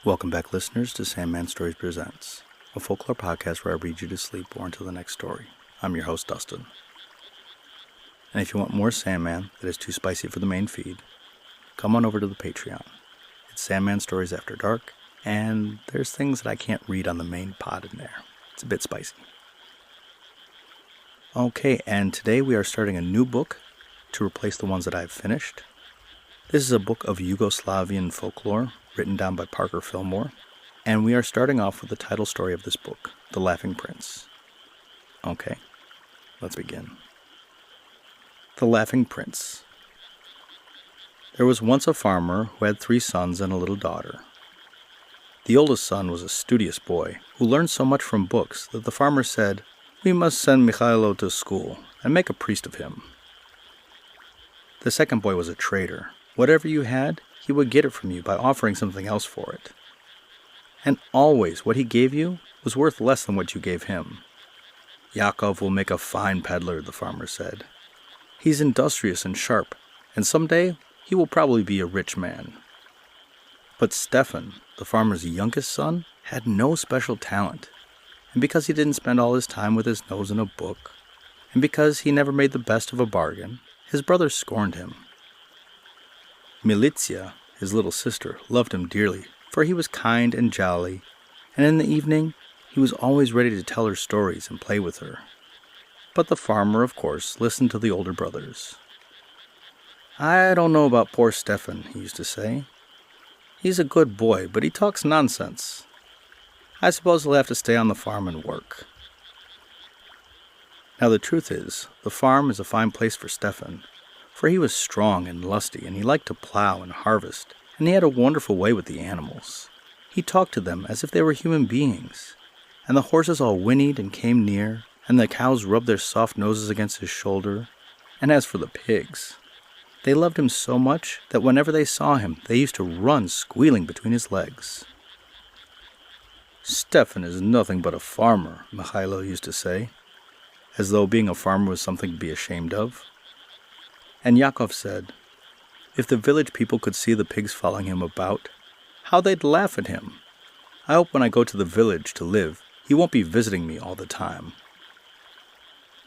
Welcome back, listeners, to Sandman Stories Presents, a folklore podcast where I read you to sleep or until the next story. I'm your host, Dustin. And if you want more Sandman that is too spicy for the main feed, come on over to the Patreon. It's Sandman Stories After Dark, and there's things that I can't read on the main pod in there. It's a bit spicy. Okay, and today we are starting a new book to replace the ones that I've finished. This is a book of Yugoslavian folklore, written down by Fillmore, and we are starting off with the title story of this book, The Laughing Prince. Okay, let's begin. The Laughing Prince. There was once a farmer who had 3 sons and a little daughter. The oldest son was a studious boy who learned so much from books that the farmer said, "We must send Mikhailo to school and make a priest of him." The second boy was a traitor. Whatever you had, he would get it from you by offering something else for it. And always what he gave you was worth less than what you gave him. "Yakov will make a fine peddler," the farmer said. "He's industrious and sharp, and someday he will probably be a rich man." But Stefan, the farmer's youngest son, had no special talent. And because he didn't spend all his time with his nose in a book, and because he never made the best of a bargain, his brothers scorned him. Militia, his little sister, loved him dearly, for he was kind and jolly, and in the evening he was always ready to tell her stories and play with her. But the farmer, of course, listened to the older brothers. "I don't know about poor Stefan," he used to say. "He's a good boy, but he talks nonsense. I suppose he'll have to stay on the farm and work." Now the truth is, the farm is a fine place for Stefan, for he was strong and lusty, and he liked to plow and harvest, and he had a wonderful way with the animals. He talked to them as if they were human beings, and the horses all whinnied and came near, and the cows rubbed their soft noses against his shoulder, and as for the pigs, they loved him so much that whenever they saw him, they used to run squealing between his legs. "Stefan is nothing but a farmer," Mikhailo used to say, as though being a farmer was something to be ashamed of. And Yakov said, if the village people could see the pigs following him about, how they'd laugh at him. "I hope when I go to the village to live, he won't be visiting me all the time."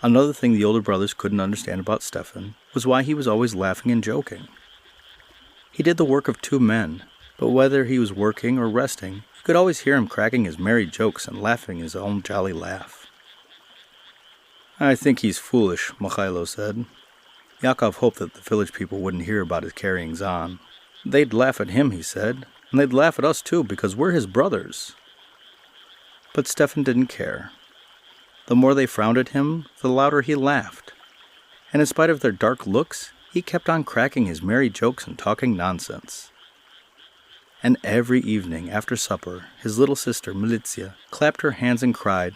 Another thing the older brothers couldn't understand about Stefan was why he was always laughing and joking. He did the work of 2 men, but whether he was working or resting, you could always hear him cracking his merry jokes and laughing his own jolly laugh. "I think he's foolish," Mikhailo said. Yakov hoped that the village people wouldn't hear about his carryings on. "They'd laugh at him," he said, "and they'd laugh at us too, because we're his brothers." But Stefan didn't care. The more they frowned at him, the louder he laughed. And in spite of their dark looks, he kept on cracking his merry jokes and talking nonsense. And every evening after supper, his little sister, Militia, clapped her hands and cried,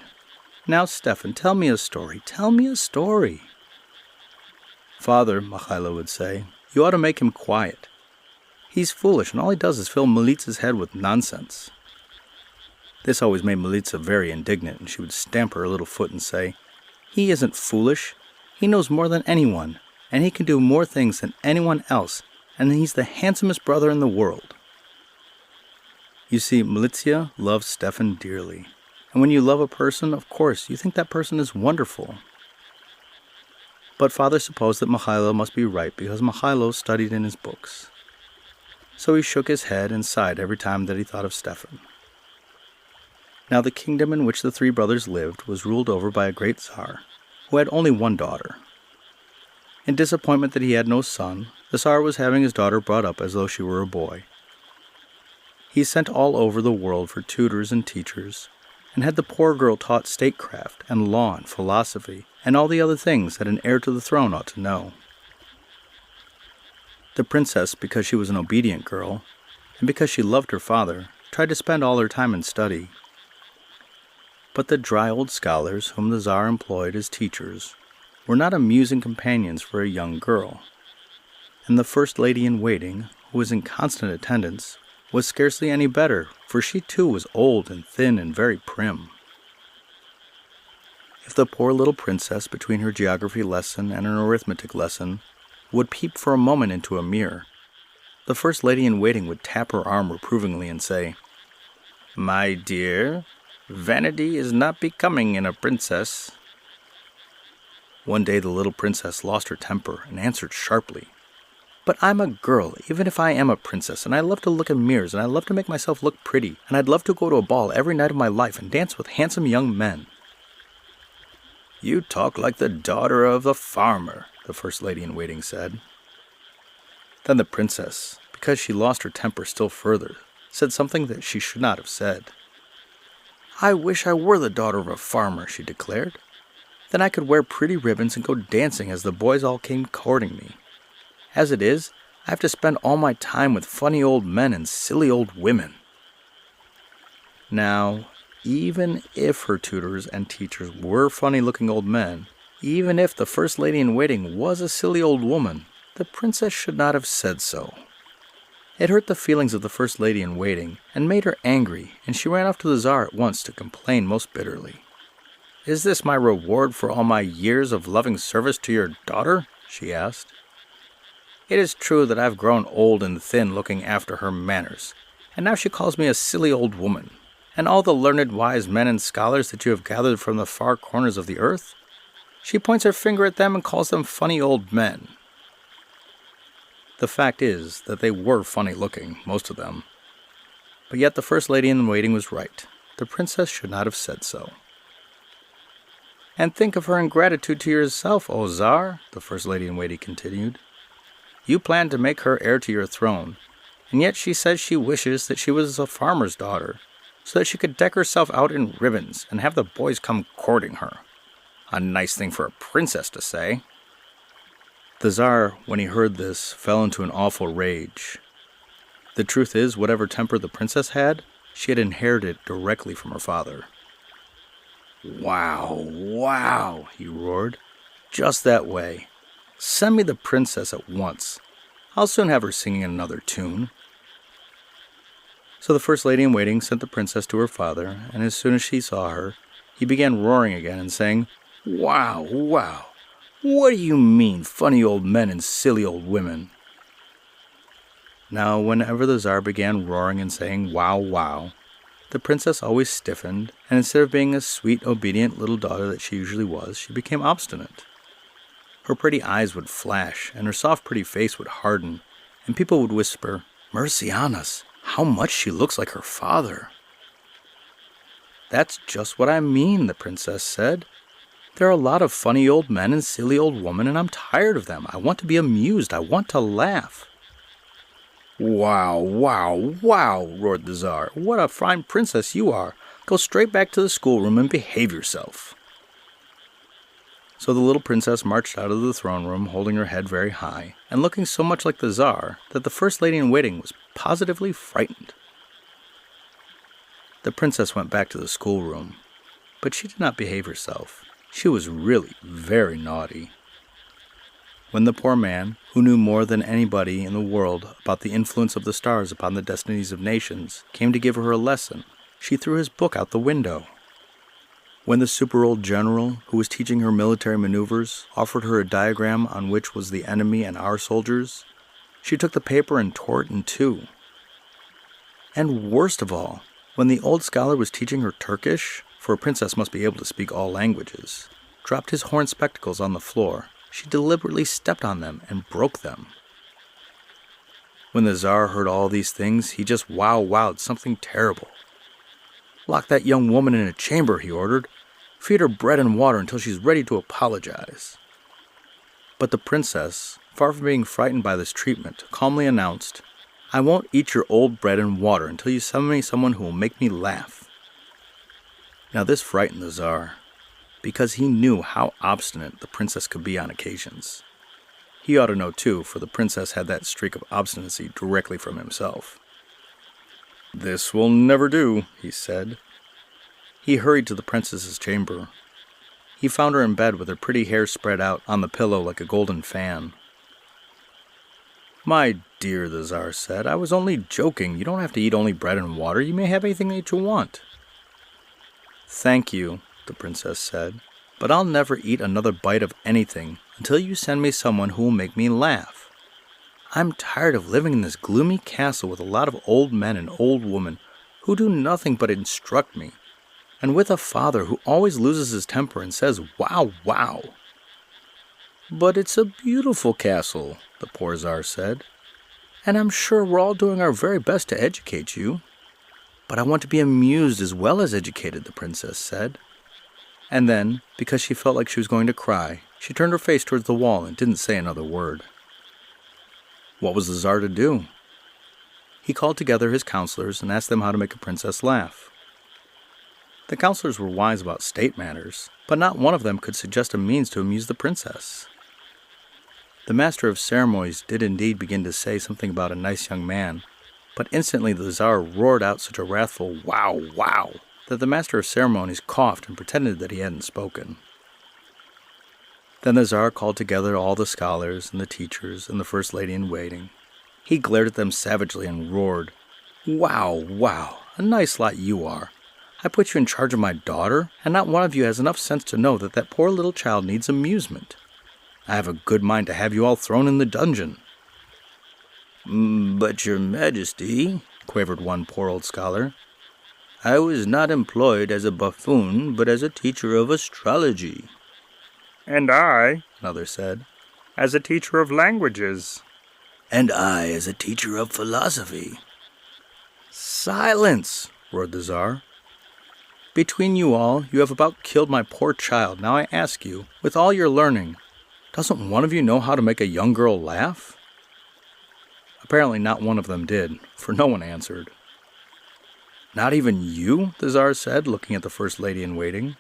"Now, Stefan, tell me a story, tell me a story." "Father," Mikhailo would say, "you ought to make him quiet. He's foolish, and all he does is fill Militsa's head with nonsense." This always made Militsa very indignant, and she would stamp her little foot and say, "He isn't foolish. He knows more than anyone, and he can do more things than anyone else, and he's the handsomest brother in the world." You see, Militia loves Stefan dearly, and when you love a person, of course, you think that person is wonderful. But father supposed that Mikhailo must be right because Mikhailo studied in his books. So he shook his head and sighed every time that he thought of Stefan. Now the kingdom in which the 3 brothers lived was ruled over by a great Tsar, who had only 1 daughter. In disappointment that he had no son, the Tsar was having his daughter brought up as though she were a boy. He sent all over the world for tutors and teachers, and had the poor girl taught statecraft and law and philosophy and all the other things that an heir to the throne ought to know. The princess, because she was an obedient girl, and because she loved her father, tried to spend all her time in study. But the dry old scholars whom the Tsar employed as teachers were not amusing companions for a young girl, and the first lady-in-waiting, who was in constant attendance, was scarcely any better, for she too was old and thin and very prim. If the poor little princess, between her geography lesson and an arithmetic lesson, would peep for a moment into a mirror, the first lady-in-waiting would tap her arm reprovingly and say, My dear, vanity is not becoming in a princess. One day the little princess lost her temper and answered sharply, But I'm a girl, even if I am a princess, and I love to look in mirrors, and I love to make myself look pretty, and I'd love to go to a ball every night of my life and dance with handsome young men. You talk like the daughter of a farmer, the first lady-in-waiting said. Then the princess, because she lost her temper still further, said something that she should not have said. I wish I were the daughter of a farmer, she declared. Then I could wear pretty ribbons and go dancing as the boys all came courting me. As it is, I have to spend all my time with funny old men and silly old women. Now, even if her tutors and teachers were funny-looking old men, even if the first lady-in-waiting was a silly old woman, the princess should not have said so. It hurt the feelings of the first lady-in-waiting and made her angry, and she ran off to the Tsar at once to complain most bitterly. Is this my reward for all my years of loving service to your daughter? She asked. It is true that I've grown old and thin looking after her manners, and now she calls me a silly old woman. And all the learned wise men and scholars that you have gathered from the far corners of the earth? She points her finger at them and calls them funny old men. The fact is that they were funny-looking, most of them. But yet the first lady-in-waiting was right. The princess should not have said so. And think of her ingratitude to yourself, O Tsar, the first lady-in-waiting continued. You planned to make her heir to your throne, and yet she says she wishes that she was a farmer's daughter, so that she could deck herself out in ribbons and have the boys come courting her. A nice thing for a princess to say. The Tsar, when he heard this, fell into an awful rage. The truth is, whatever temper the princess had, she had inherited directly from her father. Wow, wow, he roared. Just that way. Send me the princess at once. I'll soon have her singing another tune. So the first lady-in-waiting sent the princess to her father, and as soon as she saw her, he began roaring again and saying, Wow, wow. What do you mean, funny old men and silly old women? Now, whenever the Tsar began roaring and saying, wow, wow, the princess always stiffened, and instead of being a sweet, obedient little daughter that she usually was, she became obstinate. Her pretty eyes would flash, and her soft, pretty face would harden, and people would whisper, Mercy on us, how much she looks like her father. That's just what I mean, the princess said. There are a lot of funny old men and silly old women, and I'm tired of them. I want to be amused. I want to laugh. Wow, wow, wow, roared the Tsar. What a fine princess you are. Go straight back to the schoolroom and behave yourself. So the little princess marched out of the throne room, holding her head very high, and looking so much like the Tsar that the first lady-in-waiting was positively frightened. The princess went back to the schoolroom, but she did not behave herself. She was really very naughty. When the poor man, who knew more than anybody in the world about the influence of the stars upon the destinies of nations, came to give her a lesson, she threw his book out the window. When the super-old general, who was teaching her military maneuvers, offered her a diagram on which was the enemy and our soldiers, she took the paper and tore it in two. And worst of all, when the old scholar was teaching her Turkish, for a princess must be able to speak all languages, dropped his horn spectacles on the floor, she deliberately stepped on them and broke them. When the Tsar heard all these things, he just wow-wowed something terrible. Lock that young woman in a chamber, he ordered. Feed her bread and water until she's ready to apologize. But the princess, far from being frightened by this treatment, calmly announced, I won't eat your old bread and water until you send me someone who will make me laugh. Now this frightened the Tsar, because he knew how obstinate the princess could be on occasions. He ought to know too, for the princess had that streak of obstinacy directly from himself. This will never do, he said. He hurried to the princess's chamber. He found her in bed with her pretty hair spread out on the pillow like a golden fan. My dear, the Tsar said, I was only joking. You don't have to eat only bread and water. You may have anything that you want. Thank you, the princess said, but I'll never eat another bite of anything until you send me someone who will make me laugh. I'm tired of living in this gloomy castle with a lot of old men and old women who do nothing but instruct me, and with a father who always loses his temper and says, wow, wow. But it's a beautiful castle, the poor Tsar said, and I'm sure we're all doing our very best to educate you. But I want to be amused as well as educated, the princess said. And then, because she felt like she was going to cry, she turned her face towards the wall and didn't say another word. What was the Tsar to do? He called together his counselors and asked them how to make a princess laugh. The counselors were wise about state matters, but not one of them could suggest a means to amuse the princess. The master of ceremonies did indeed begin to say something about a nice young man, but instantly the Tsar roared out such a wrathful wow, wow, that the master of ceremonies coughed and pretended that he hadn't spoken. Then the Tsar called together all the scholars and the teachers and the first lady in waiting. He glared at them savagely and roared, "Wow, wow, a nice lot you are. I put you in charge of my daughter, and not one of you has enough sense to know that that poor little child needs amusement. I have a good mind to have you all thrown in the dungeon." "But, your majesty," quavered one poor old scholar, "I was not employed as a buffoon, but as a teacher of astrology." "And I," another said, "as a teacher of languages." "And I as a teacher of philosophy." "Silence!" roared the Tsar. "Between you all, you have about killed my poor child. Now I ask you, with all your learning, doesn't one of you know how to make a young girl laugh?" Apparently not one of them did, for no one answered. "Not even you?" the Tsar said, looking at the First Lady in Waiting.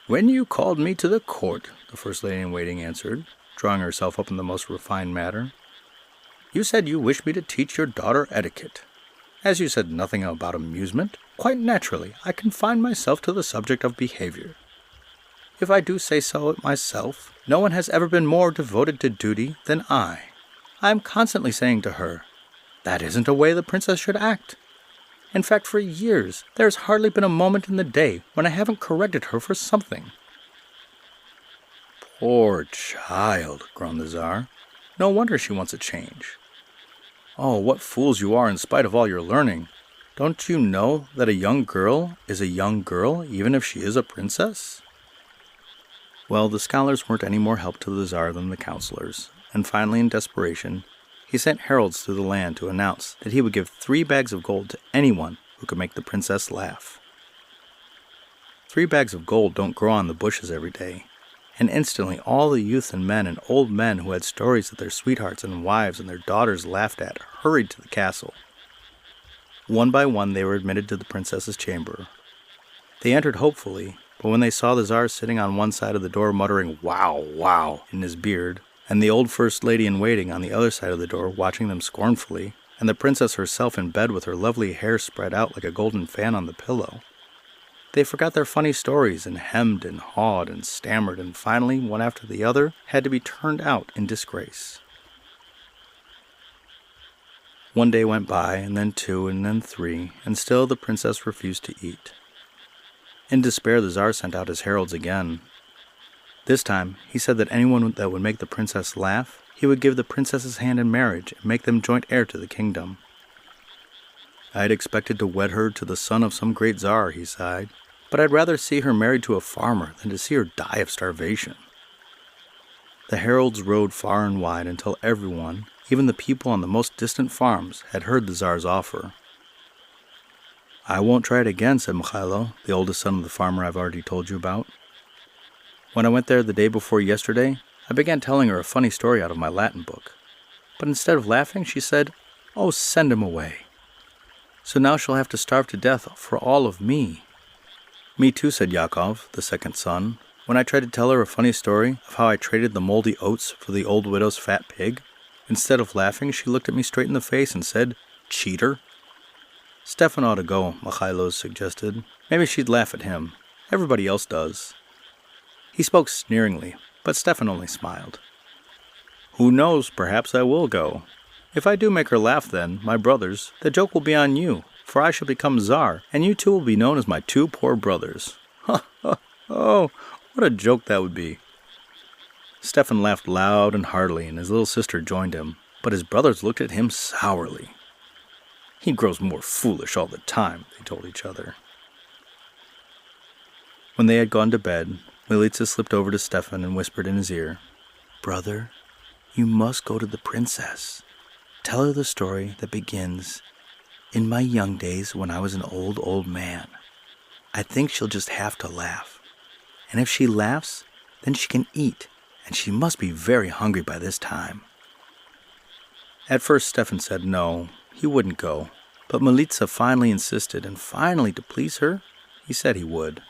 "When you called me to the court," the First Lady in Waiting answered, drawing herself up in the most refined manner, "you said you wished me to teach your daughter etiquette. As you said nothing about amusement, quite naturally I confined myself to the subject of behavior. If I do say so myself, no one has ever been more devoted to duty than I. I am constantly saying to her, that isn't a way the princess should act. In fact, for years, there has hardly been a moment in the day when I haven't corrected her for something." "Poor child," groaned the Tsar. "No wonder she wants a change. Oh, what fools you are in spite of all your learning. Don't you know that a young girl is a young girl even if she is a princess?" Well, the scholars weren't any more help to the Tsar than the counselors, and finally, in desperation, he sent heralds through the land to announce that he would give 3 bags of gold to anyone who could make the princess laugh. 3 bags of gold don't grow on the bushes every day, and instantly all the youth and men and old men who had stories that their sweethearts and wives and their daughters laughed at hurried to the castle. One by one they were admitted to the princess's chamber. They entered hopefully, but when they saw the Tsar sitting on one side of the door muttering "wow, wow" in his beard, and the old First Lady in Waiting on the other side of the door watching them scornfully, and the princess herself in bed with her lovely hair spread out like a golden fan on the pillow, they forgot their funny stories and hemmed and hawed and stammered and finally, one after the other, had to be turned out in disgrace. One day went by, and then 2, and then 3, and still the princess refused to eat. In despair, the Tsar sent out his heralds again. This time, he said that anyone that would make the princess laugh, he would give the princess's hand in marriage and make them joint heir to the kingdom. "I had expected to wed her to the son of some great Tsar," he sighed, "but I'd rather see her married to a farmer than to see her die of starvation." The heralds rode far and wide until everyone, even the people on the most distant farms, had heard the Tsar's offer. "I won't try it again," said Mikhailo, the oldest son of the farmer I've already told you about. "When I went there the day before yesterday, I began telling her a funny story out of my Latin book. But instead of laughing, she said, 'Oh, send him away.' So now she'll have to starve to death for all of me." "Me too," said Yakov, the second son. "When I tried to tell her a funny story of how I traded the moldy oats for the old widow's fat pig, instead of laughing, she looked at me straight in the face and said, 'Cheater.'" "Stefan ought to go," Mikhailo suggested. "Maybe she'd laugh at him. Everybody else does." He spoke sneeringly, but Stefan only smiled. "Who knows, perhaps I will go. If I do make her laugh then, my brothers, the joke will be on you, for I shall become Tsar, and you two will be known as my 2 poor brothers. Ha ha! Oh, what a joke that would be." Stefan laughed loud and heartily, and his little sister joined him, but his brothers looked at him sourly. He grows more foolish all the time, they told each other. When they had gone to bed, Milica slipped over to Stefan and whispered in his ear, "Brother, you must go to the princess. Tell her the story that begins, 'In my young days when I was an old, old man.' I think she'll just have to laugh. And if she laughs, then she can eat, and she must be very hungry by this time." At first Stefan said no, he wouldn't go, but Milica finally insisted, and finally, to please her, he said he would.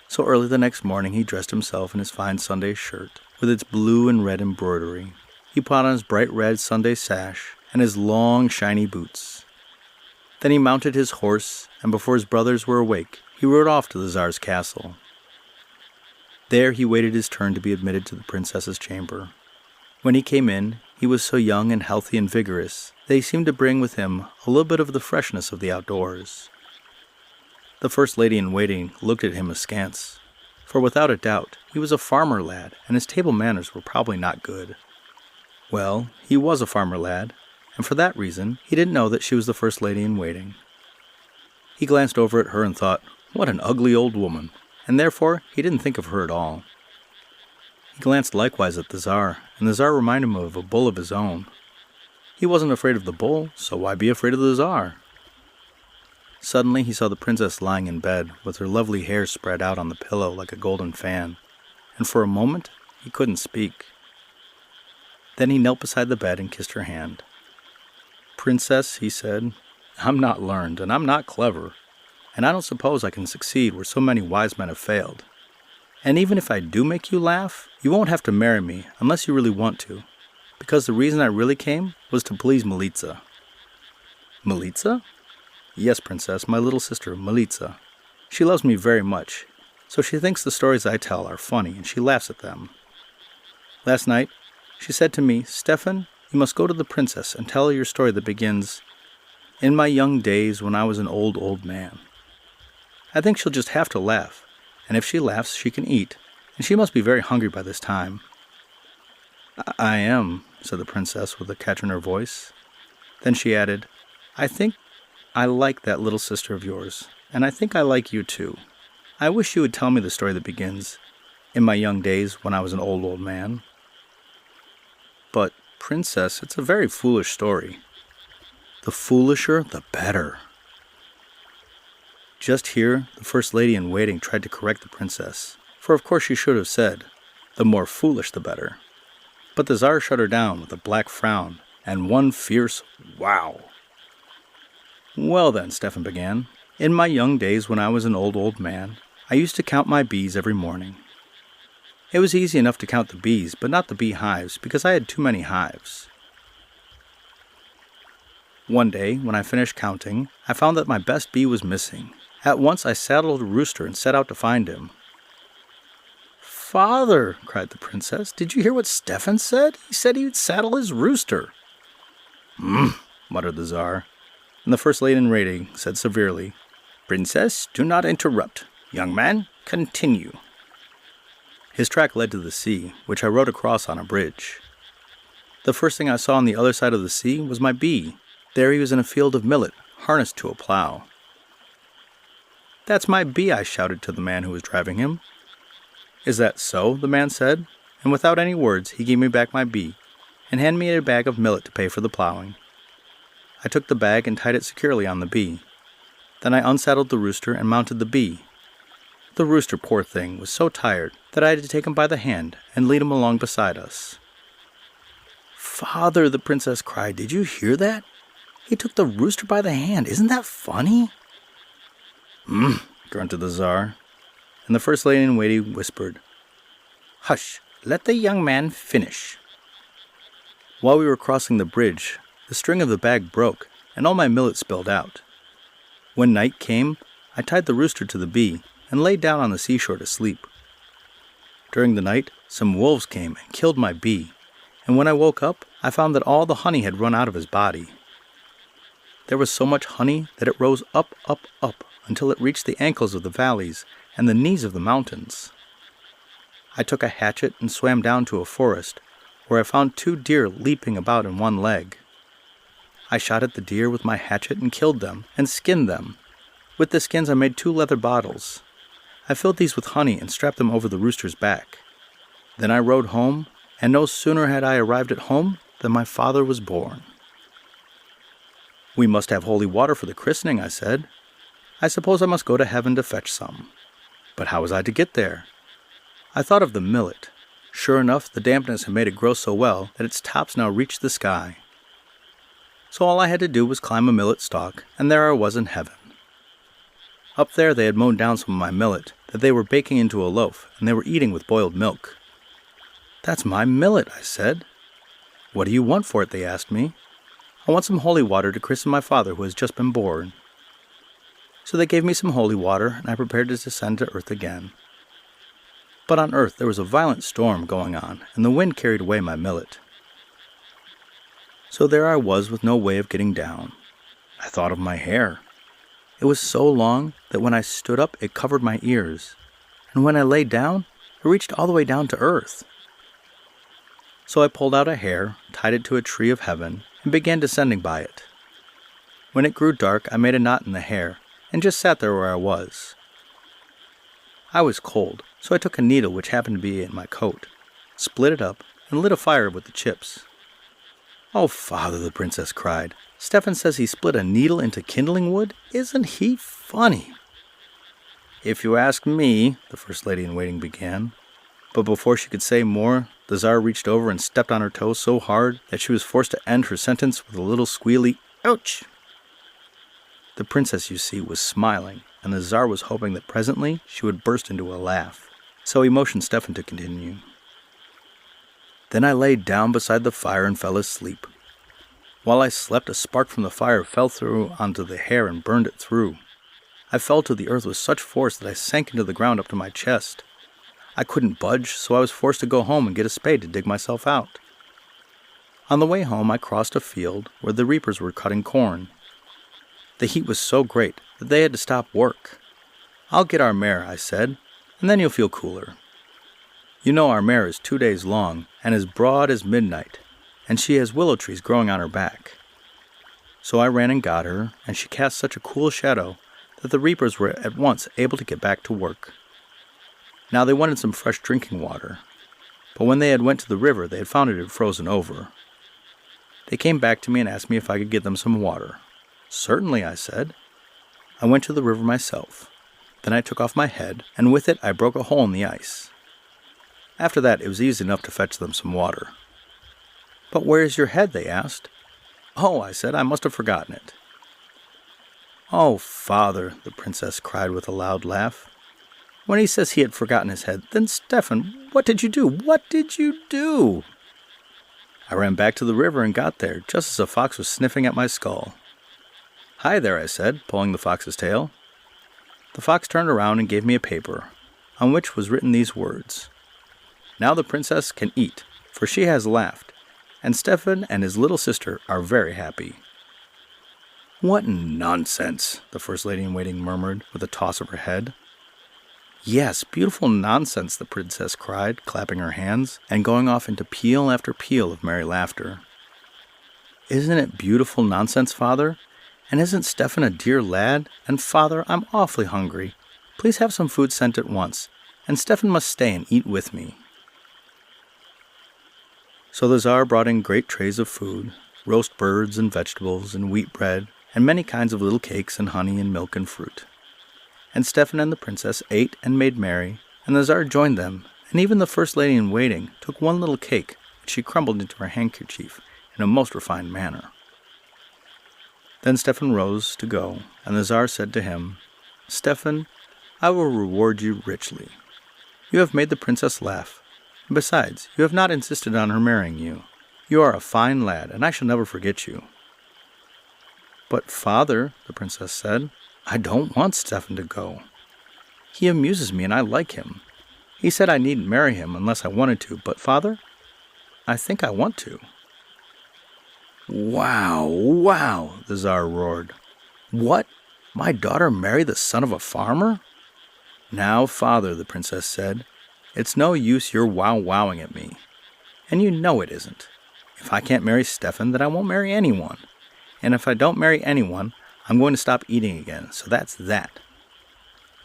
So early the next morning he dressed himself in his fine Sunday shirt, with its blue and red embroidery. He put on his bright red Sunday sash and his long, shiny boots. Then he mounted his horse, and before his brothers were awake, he rode off to the Tsar's castle. There he waited his turn to be admitted to the princess's chamber. When he came in, he was so young and healthy and vigorous that he seemed to bring with him a little bit of the freshness of the outdoors. The first lady-in-waiting looked at him askance, for without a doubt he was a farmer lad, and his table manners were probably not good. Well, he was a farmer lad, and for that reason he didn't know that she was the first lady-in-waiting. He glanced over at her and thought, "What an ugly old woman," and therefore he didn't think of her at all. He glanced likewise at the Tsar, and the Tsar reminded him of a bull of his own. He wasn't afraid of the bull, so why be afraid of the Tsar? Suddenly he saw the princess lying in bed, with her lovely hair spread out on the pillow like a golden fan, and for a moment he couldn't speak. Then he knelt beside the bed and kissed her hand. "Princess," he said, "I'm not learned, and I'm not clever, and I don't suppose I can succeed where so many wise men have failed. And even if I do make you laugh, you won't have to marry me unless you really want to, because the reason I really came was to please Milica." "Milica?" "Yes, princess, my little sister, Milica. She loves me very much, so she thinks the stories I tell are funny, and she laughs at them. Last night, she said to me, 'Stefan, you must go to the princess and tell her your story that begins, "In my young days when I was an old, old man." I think she'll just have to laugh, and if she laughs, she can eat, and she must be very hungry by this time." I am," said the princess with a catch in her voice. Then she added, "I think I like that little sister of yours, and I think I like you too. I wish you would tell me the story that begins, 'In my young days when I was an old, old man.'" "But, princess, it's a very foolish story." "The foolisher, the better." Just here, the first lady-in-waiting tried to correct the princess, for of course she should have said, "The more foolish, the better." But the Tsar shut her down with a black frown and one fierce wow. "Well then," Stefan began, "in my young days when I was an old, old man, I used to count my bees every morning. It was easy enough to count the bees, but not the beehives, because I had too many hives. One day, when I finished counting, I found that my best bee was missing. At once I saddled a rooster and set out to find him." "Father," cried the princess, "did you hear what Stefan said? He said he'd saddle his rooster." Muttered the Tsar, and the first lady-in-waiting said severely, "Princess, do not interrupt. Young man, continue." His track led to the sea, which I rode across on a bridge. The first thing I saw on the other side of the sea was my bee. There he was in a field of millet, harnessed to a plow. "That's my bee," I shouted to the man who was driving him. "Is that so?" the man said, and without any words he gave me back my bee, and handed me a bag of millet to pay for the plowing. I took the bag and tied it securely on the bee. Then I unsaddled the rooster and mounted the bee. The rooster, poor thing, was so tired that I had to take him by the hand and lead him along beside us. "Father," the princess cried, "did you hear that? He took the rooster by the hand. Isn't that funny?" Grunted the Tsar, and the first lady-in-waiting whispered, "Hush, let the young man finish." While we were crossing the bridge, the string of the bag broke, and all my millet spilled out. When night came, I tied the rooster to the bee and lay down on the seashore to sleep. During the night, some wolves came and killed my bee, and when I woke up, I found that all the honey had run out of his body. There was so much honey that it rose up, up, up, until it reached the ankles of the valleys and the knees of the mountains. I took a hatchet and swam down to a forest, where I found 2 deer leaping about in one leg. I shot at the deer with my hatchet and killed them, and skinned them. With the skins I made 2 leather bottles. I filled these with honey and strapped them over the rooster's back. Then I rode home, and no sooner had I arrived at home than my father was born. We must have holy water for the christening, I said. I suppose I must go to heaven to fetch some. But how was I to get there? I thought of the millet. Sure enough, the dampness had made it grow so well that its tops now reached the sky. So all I had to do was climb a millet stalk, and there I was in heaven. Up there they had mown down some of my millet that they were baking into a loaf, and they were eating with boiled milk. That's my millet, I said. What do you want for it, they asked me. I want some holy water to christen my father who has just been born. So they gave me some holy water, and I prepared to descend to earth again. But on earth there was a violent storm going on, and the wind carried away my millet. So there I was with no way of getting down. I thought of my hair. It was so long that when I stood up it covered my ears, and when I lay down, it reached all the way down to earth. So I pulled out a hair, tied it to a tree of heaven, and began descending by it. When it grew dark, I made a knot in the hair, and just sat there where I was. I was cold, so I took a needle which happened to be in my coat, split it up, and lit a fire with the chips. "Oh, Father," the princess cried, "Stefan says he split a needle into kindling wood? Isn't he funny?" "If you ask me," the first lady in waiting began. But before she could say more, the Tsar reached over and stepped on her toes so hard that she was forced to end her sentence with a little squealy, "Ouch!" The princess, you see, was smiling, and the Tsar was hoping that presently she would burst into a laugh. So he motioned Stefan to continue. Then I laid down beside the fire and fell asleep. While I slept, a spark from the fire fell through onto the hair and burned it through. I fell to the earth with such force that I sank into the ground up to my chest. I couldn't budge, so I was forced to go home and get a spade to dig myself out. On the way home, I crossed a field where the reapers were cutting corn. The heat was so great that they had to stop work. "I'll get our mare," I said, "and then you'll feel cooler. You know our mare is 2 days long and as broad as midnight, and she has willow trees growing on her back." So I ran and got her, and she cast such a cool shadow that the reapers were at once able to get back to work. Now they wanted some fresh drinking water, but when they had went to the river they had found it had frozen over. They came back to me and asked me if I could get them some water. "Certainly," I said. I went to the river myself. Then I took off my head, and with it I broke a hole in the ice. After that it was easy enough to fetch them some water. "But where is your head?" they asked. "Oh," I said, "I must have forgotten it." "Oh, Father," the princess cried with a loud laugh. "When he says he had forgotten his head, then Stefan, what did you do? What did you do?" I ran back to the river and got there, just as a fox was sniffing at my skull. "Hi there," I said, pulling the fox's tail. The fox turned around and gave me a paper, on which was written these words: "Now the princess can eat, for she has laughed, and Stefan and his little sister are very happy." "What nonsense," the first lady in waiting murmured, with a toss of her head. "Yes, beautiful nonsense," the princess cried, clapping her hands, and going off into peal after peal of merry laughter. "Isn't it beautiful nonsense, Father? And isn't Stefan a dear lad? And Father, I'm awfully hungry. Please have some food sent at once, and Stefan must stay and eat with me." So the Tsar brought in great trays of food, roast birds and vegetables and wheat bread, and many kinds of little cakes and honey and milk and fruit. And Stefan and the princess ate and made merry, and the Tsar joined them, and even the first lady in waiting took one little cake, which she crumbled into her handkerchief in a most refined manner. Then Stefan rose to go, and the Tsar said to him, "Stefan, I will reward you richly. You have made the princess laugh, and besides, you have not insisted on her marrying you. You are a fine lad, and I shall never forget you." "But, Father," the princess said, "I don't want Stefan to go. He amuses me, and I like him. He said I needn't marry him unless I wanted to, but, Father, I think I want to." "Wow, wow," the Tsar roared. "What? My daughter marry the son of a farmer?" "Now, Father," the princess said, "it's no use your wow-wowing at me. And you know it isn't. If I can't marry Stefan, then I won't marry anyone. And if I don't marry anyone, I'm going to stop eating again, so that's that.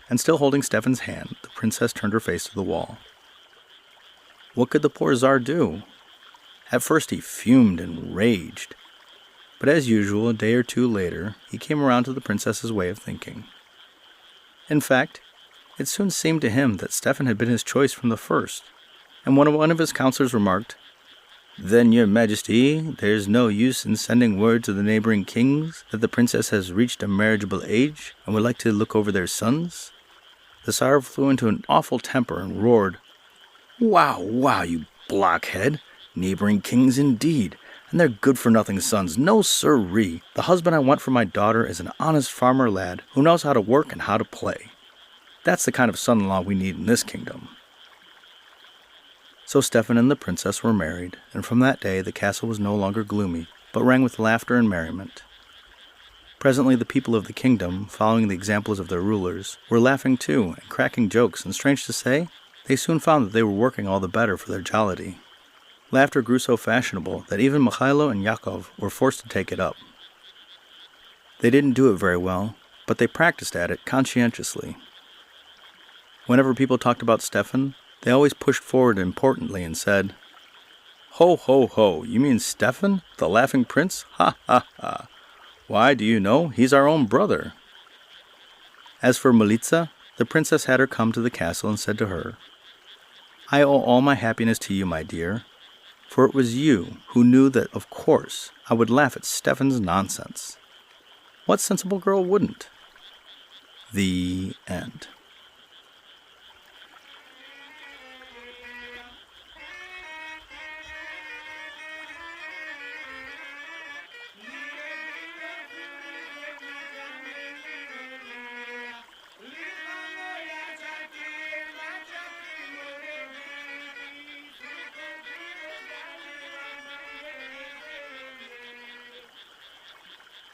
And still holding Stefan's hand, the princess turned her face to the wall. What could the poor Tsar do? At first he fumed and raged. But as usual, a day or two later, he came around to the princess's way of thinking. In fact, it soon seemed to him that Stefan had been his choice from the first, and one of his counselors remarked, "Then, your majesty, there is no use in sending word to the neighboring kings that the princess has reached a marriageable age and would like to look over their sons?" The Tsar flew into an awful temper and roared, Wow, you blockhead! Neighboring kings indeed, and they're good-for-nothing sons, no sirree! The husband I want for my daughter is an honest farmer lad who knows how to work and how to play. That's the kind of son-in-law we need in this kingdom. So Stefan and the princess were married, and from that day the castle was no longer gloomy, but rang with laughter and merriment. Presently the people of the kingdom, following the examples of their rulers, were laughing too, and cracking jokes, and strange to say, they soon found that they were working all the better for their jollity. Laughter grew so fashionable that even Mikhailo and Yakov were forced to take it up. They didn't do it very well, but they practiced at it conscientiously. Whenever people talked about Stefan, they always pushed forward importantly and said, Ho, ho, ho, you mean Stefan, the laughing prince? Ha, ha, ha. Why, do you know, he's our own brother. As for Militsa, the princess had her come to the castle and said to her, I owe all my happiness to you, my dear, for it was you who knew that, of course, I would laugh at Stefan's nonsense. What sensible girl wouldn't? The end.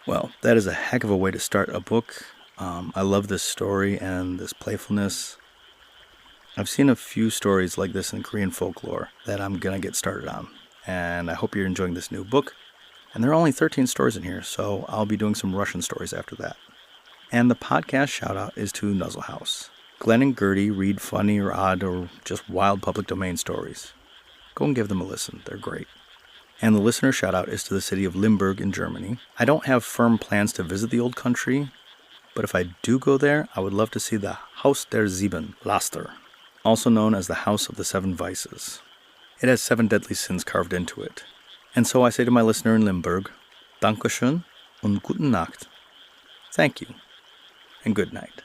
Well, that is a heck of a way to start a book. I love this story and this playfulness. I've seen a few stories like this in Korean folklore that I'm going to get started on. And I hope you're enjoying this new book. And there are only 13 stories in here, so I'll be doing some Russian stories after that. And the podcast shout-out is to Nuzzle House. Glenn and Gertie read funny or odd or just wild public domain stories. Go and give them a listen. They're great. And the listener shout-out is to the city of Limburg in Germany. I don't have firm plans to visit the old country, but if I do go there, I would love to see the Haus der Sieben Laster, also known as the House of the Seven Vices. It has 7 deadly sins carved into it. And so I say to my listener in Limburg, Dankeschön und guten Nacht. Thank you, and good night.